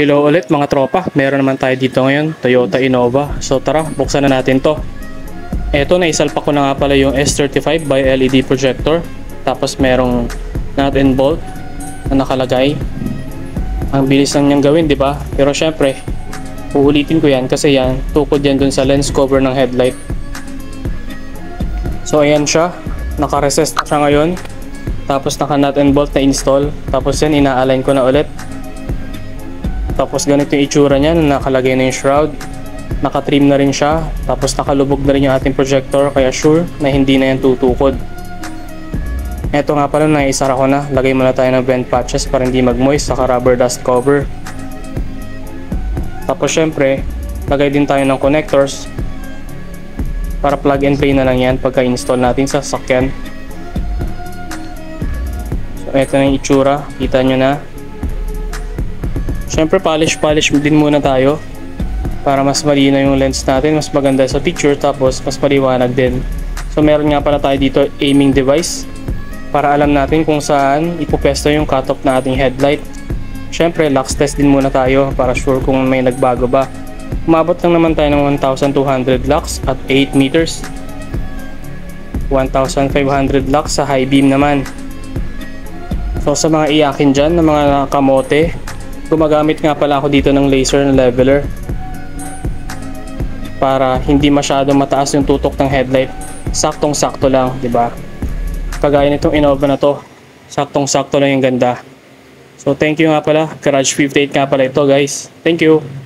Hello ulit mga tropa, meron naman tayo dito ngayon, Toyota Innova. So tara, buksan na natin to. Eto, naisalpak ko na nga pala yung S35 by LED projector. Tapos merong nut and bolt na nakalagay. Ang bilis lang niyang gawin, di ba? Pero syempre, uulitin ko yan kasi yan, tukod yan dun sa lens cover ng headlight. So ayan siya, naka-recess na siya ngayon. Tapos naka nut and bolt na install. Tapos yan, ina-align ko na ulit. Tapos ganito yung itsura niya, nakalagay na yung shroud. Naka-trim na rin siya. Tapos nakalubog na rin yung ating projector, kaya sure na hindi na yan tutukod. Eto nga pala, naisara ko na. Lagay muna tayo ng vent patches para hindi mag-moist, saka rubber dust cover. Tapos syempre, lagay din tayo ng connectors para plug and play na lang yan pagka-install natin sa sasakyan. So eto na yung itsura, kita nyo na. Syempre polish din muna tayo para mas malinaw yung lens natin, mas maganda sa picture, tapos mas maliwanag din. So meron nga pala tayo dito aiming device para alam natin kung saan ipupesto yung cutoff na ating headlight. Syempre lux test din muna tayo para sure kung may nagbago ba. Umabot lang naman tayo ng 1,200 lux at 8 meters. 1,500 lux sa high beam naman. So sa mga iyakin dyan na mga kamote, gumagamit nga pala ako dito ng laser na leveler para hindi masyadong mataas yung tutok ng headlight. Saktong sakto lang, di ba? Kagaya nitong Innova na to, saktong sakto lang yung ganda. So thank you nga pala, Garage 58 nga pala ito guys. Thank you.